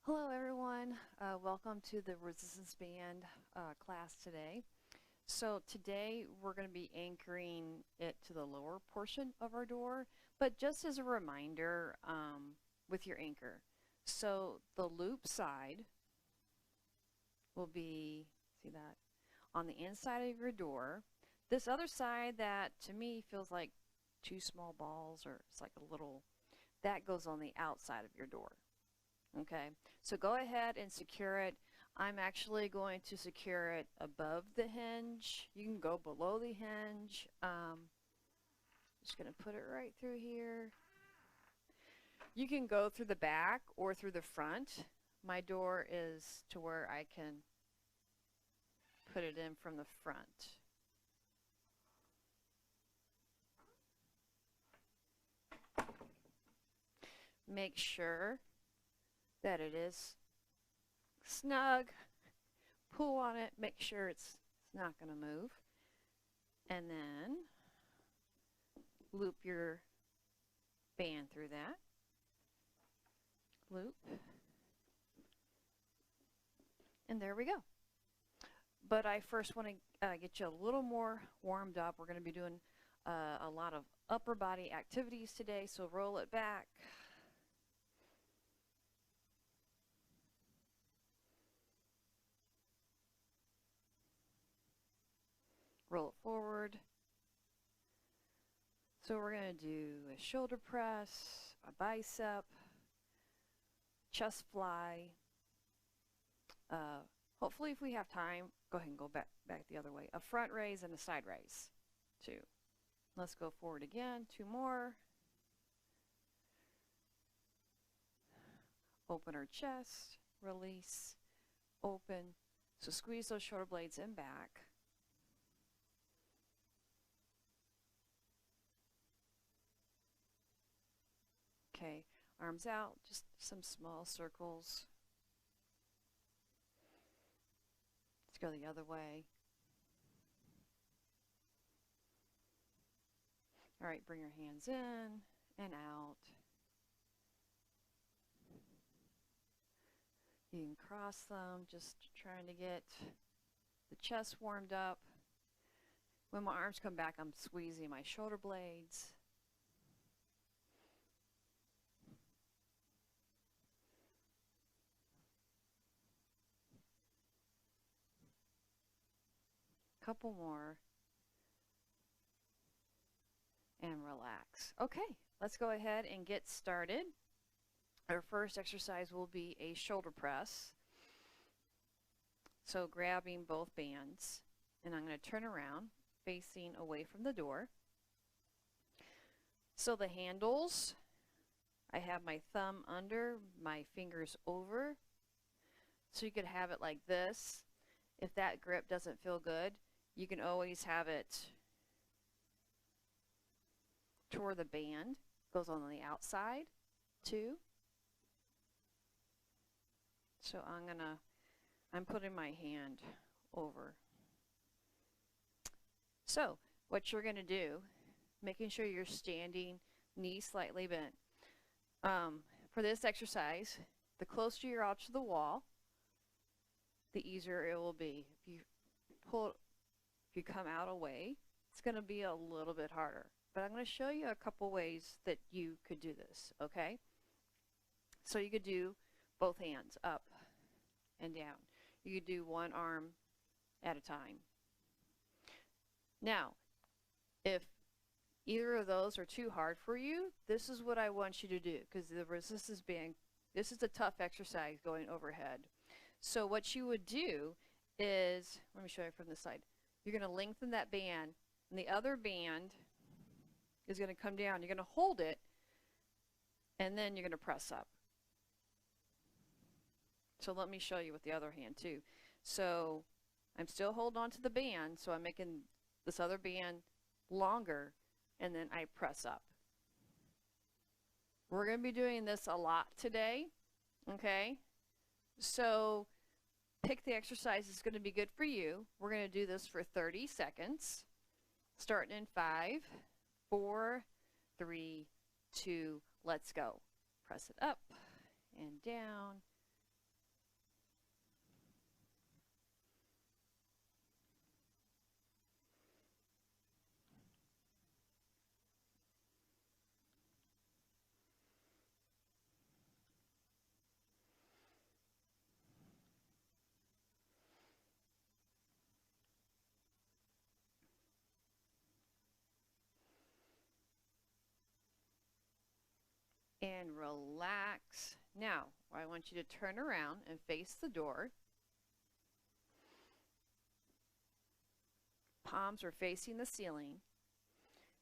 Hello everyone, welcome to the resistance band class today. So today we're going to be anchoring it to the lower portion of our door, but just as a reminder with your anchor. So the loop side will be, see that, on the inside of your door. This other side that to me feels like two small balls or it's like a little, that goes on the outside of your door. Okay, so go ahead and secure it. I'm actually going to secure it above the hinge. You can go below the hinge. Just going to put it right through here. You can go through the back or through the front. My door is to where I can put it in from the front. Make sure that it is snug. Pull on it, make sure it's not going to move, and then loop your band through that. Loop, and there we go. But I first want to get you a little more warmed up. We're going to be doing a lot of upper body activities today, so roll it back. Roll it forward. So we're going to do a shoulder press, a bicep, chest fly. Hopefully if we have time, go ahead and go back the other way. A front raise and a side raise. 2. Let's go forward again. 2 more. Open our chest, release, open. So squeeze those shoulder blades in back. Okay, arms out, just some small circles. Let's go the other way. All right, bring your hands in and out. You can cross them, just trying to get the chest warmed up. When my arms come back, I'm squeezing my shoulder blades. Couple more. And relax. Okay, let's go ahead and get started. Our first exercise will be a shoulder press. So grabbing both bands, and I'm going to turn around facing away from the door. So the handles, I have my thumb under, my fingers over. So you could have it like this. If that grip doesn't feel good, you can always have it to where the band goes on the outside too. So I'm putting my hand over. So what you're going to do, making sure you're standing, knees slightly bent. For this exercise, the closer you're out to the wall, the easier it will be. If you come out away, it's going to be a little bit harder. But I'm going to show you a couple ways that you could do this, okay? So you could do both hands up and down. You could do one arm at a time. Now, if either of those are too hard for you, this is what I want you to do, because the resistance band, this is a tough exercise going overhead. So what you would do is, let me show you from this side. You're going to lengthen that band, and the other band is going to come down. You're going to hold it, and then you're going to press up. So let me show you with the other hand too. So I'm still holding on to the band, so I'm making this other band longer, and then I press up. We're going to be doing this a lot today, okay? So pick the exercise that's going to be good for you. We're going to do this for 30 seconds, starting in 5, 4, 3, 2, let's go. Press it up and down and relax. Now, I want you to turn around and face the door. Palms are facing the ceiling.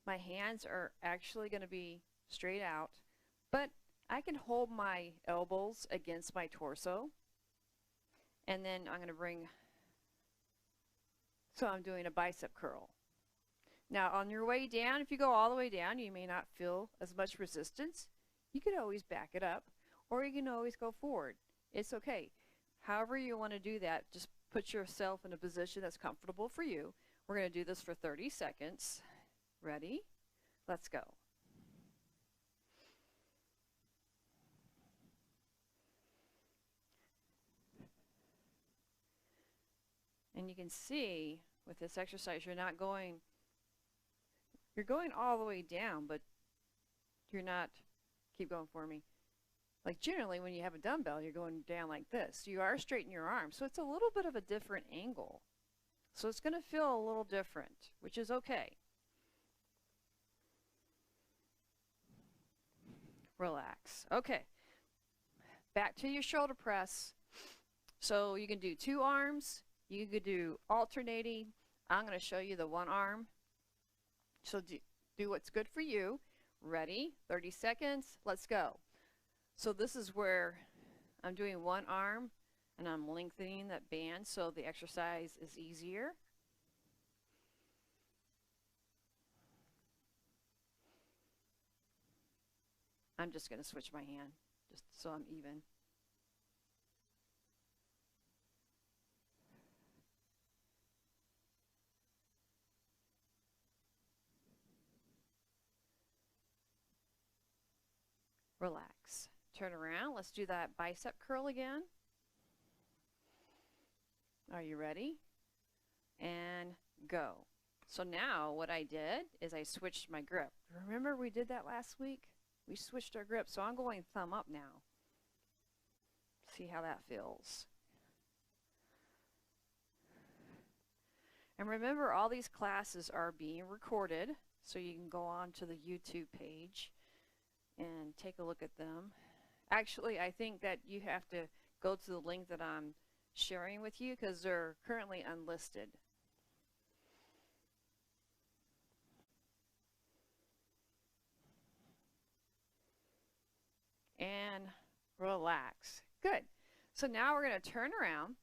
My hands are actually going to be straight out, but I can hold my elbows against my torso. And then I'm going to bring, so I'm doing a bicep curl. Now on your way down, if you go all the way down, you may not feel as much resistance. You could always back it up, or you can always go forward. It's okay. However you want to do that, just put yourself in a position that's comfortable for you. We're going to do this for 30 seconds. Ready? Let's go. And you can see with this exercise, you're going all the way down, but you're not, keep going for me. Like generally when you have a dumbbell, you're going down like this. You are straightening your arms, so it's a little bit of a different angle. So it's going to feel a little different, which is okay. Relax. Okay. Back to your shoulder press. So you can do 2 arms. You could do alternating. I'm going to show you the 1 arm. So do what's good for you. Ready? 30 seconds. Let's go. So this is where I'm doing 1 arm and I'm lengthening that band so the exercise is easier. I'm just going to switch my hand just so I'm even. Relax. Turn around. Let's do that bicep curl again. Are you ready? And go. So now what I did is I switched my grip. Remember we did that last week? We switched our grip. So I'm going thumb up now. See how that feels. And remember, all these classes are being recorded, so you can go on to the YouTube page and take a look at them. Actually, I think that you have to go to the link that I'm sharing with you because they're currently unlisted. And relax. Good. So now we're going to turn around.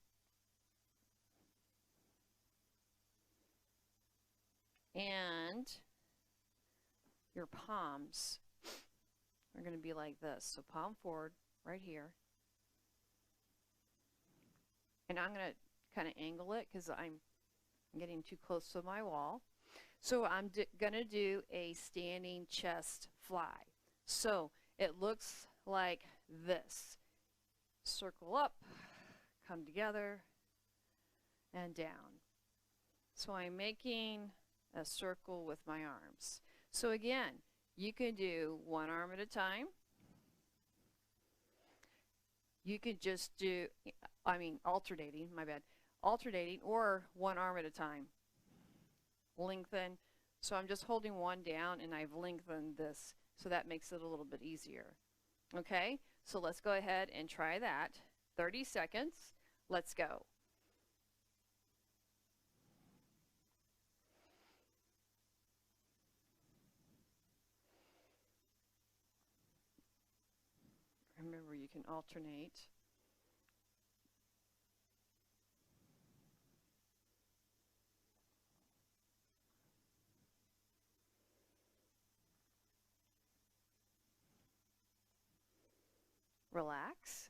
And your palms are going to be like this. So palm forward right here. And I'm going to kind of angle it because I'm getting too close to my wall. So I'm going to do a standing chest fly. So it looks like this. Circle up, come together, and down. So I'm making a circle with my arms. So again, you can do 1 arm at a time. You could just do, alternating, my bad, alternating, or 1 arm at a time. Lengthen. So I'm just holding 1 down and I've lengthened this, so that makes it a little bit easier. Okay, so let's go ahead and try that. 30 seconds. Let's go. Remember, you can alternate. Relax.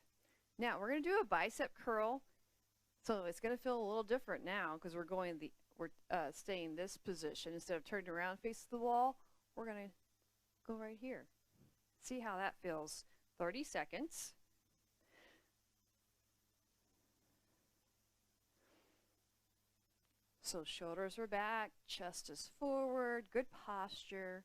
Now we're going to do a bicep curl. So it's going to feel a little different now because we're staying this position. Instead of turning around face the wall, we're going to go right here. See how that feels. 30 seconds. So shoulders are back, chest is forward, good posture.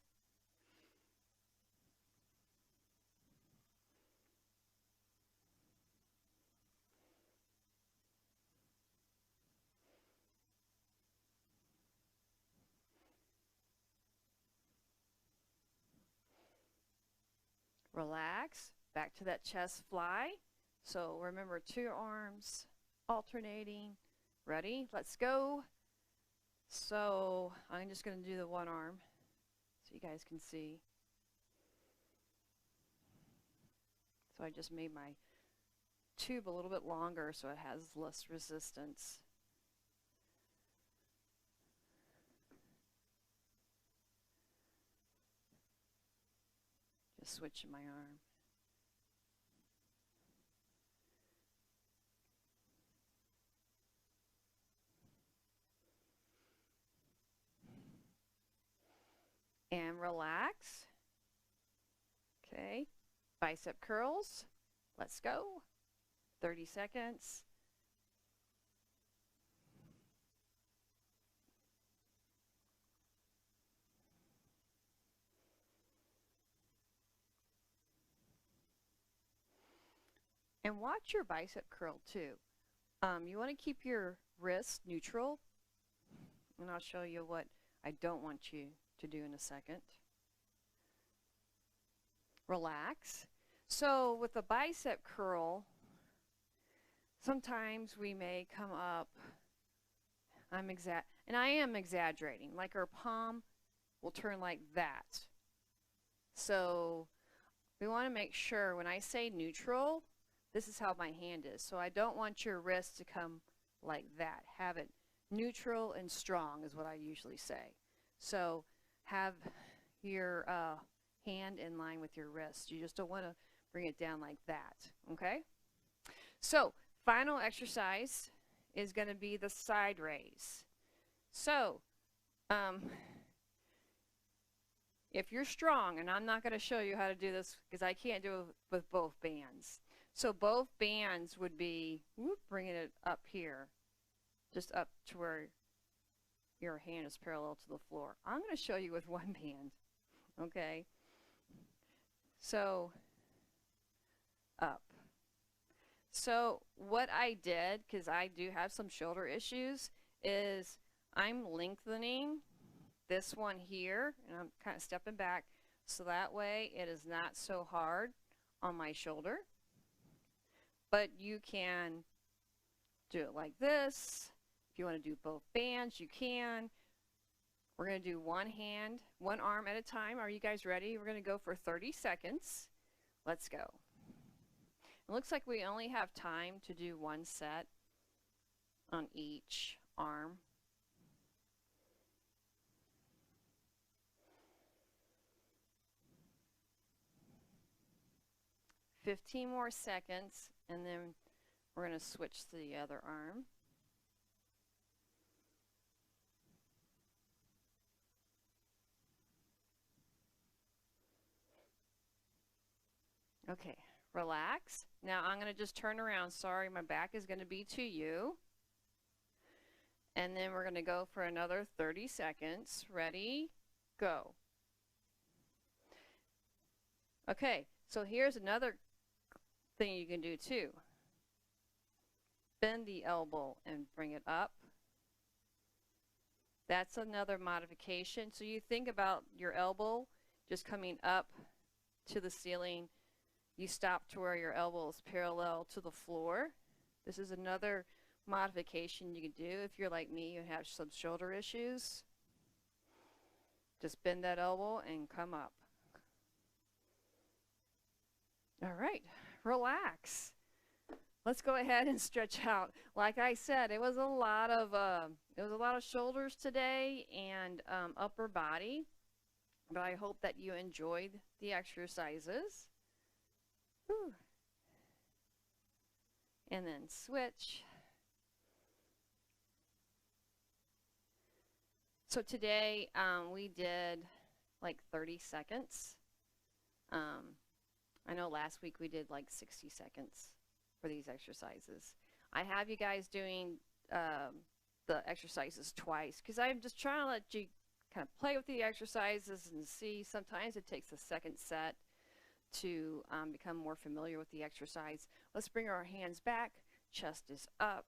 Relax. Back to that chest fly. So remember, 2 arms alternating. Ready? Let's go. So I'm just going to do the 1 arm so you guys can see. So I just made my tube a little bit longer so it has less resistance. Just switching my arm. And relax. Okay, bicep curls. Let's go. 30 seconds. And watch your bicep curl too. You want to keep your wrist neutral, and I'll show you what I don't want you to do in a second. Relax. So with the bicep curl, sometimes we may come up, and I am exaggerating, like our palm will turn like that. So we want to make sure when I say neutral, this is how my hand is. So I don't want your wrist to come like that. Have it neutral and strong is what I usually say. So have your hand in line with your wrist. You just don't want to bring it down like that, okay? So final exercise is going to be the side raise. So if you're strong, and I'm not going to show you how to do this because I can't do it with both bands. So both bands would be, bringing it up here, just up to where your hand is parallel to the floor. I'm going to show you with 1 band, okay? So up. So what I did, because I do have some shoulder issues, is I'm lengthening this one here, and I'm kind of stepping back, so that way it is not so hard on my shoulder. But you can do it like this. If you want to do both bands, you can. We're going to do 1 hand, 1 arm at a time. Are you guys ready? We're going to go for 30 seconds. Let's go. It looks like we only have time to do 1 set on each arm. "15 more seconds, and then we're going to switch to the other arm. Okay, relax. Now I'm going to just turn around. Sorry, my back is going to be to you. And then we're going to go for another 30 seconds. Ready? Go. Okay, so here's another thing you can do too. Bend the elbow and bring it up. That's another modification. So you think about your elbow just coming up to the ceiling. You stop to where your elbow is parallel to the floor. This is another modification you can do if you're like me and have some shoulder issues. Just bend that elbow and come up. All right, relax. Let's go ahead and stretch out. Like I said, it was a lot of shoulders today and upper body, but I hope that you enjoyed the exercises. Whew. And then switch. So today we did like 30 seconds. I know last week we did like 60 seconds for these exercises. I have you guys doing the exercises twice because I'm just trying to let you kind of play with the exercises and see. Sometimes it takes a second set to become more familiar with the exercise. Let's bring our hands back. Chest is up.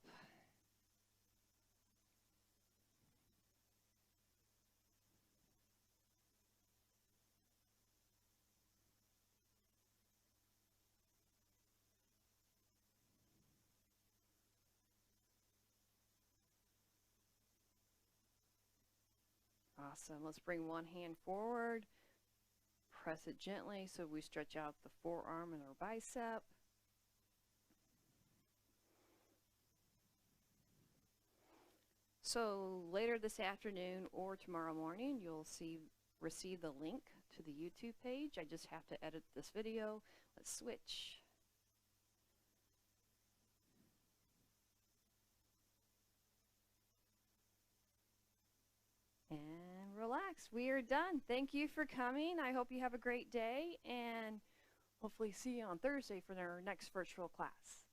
Awesome. Let's bring one hand forward. Press it gently so we stretch out the forearm and our bicep. So later this afternoon or tomorrow morning, you'll receive the link to the YouTube page. I just have to edit this video. Let's switch. And relax. We are done. Thank you for coming. I hope you have a great day, and hopefully see you on Thursday for our next virtual class.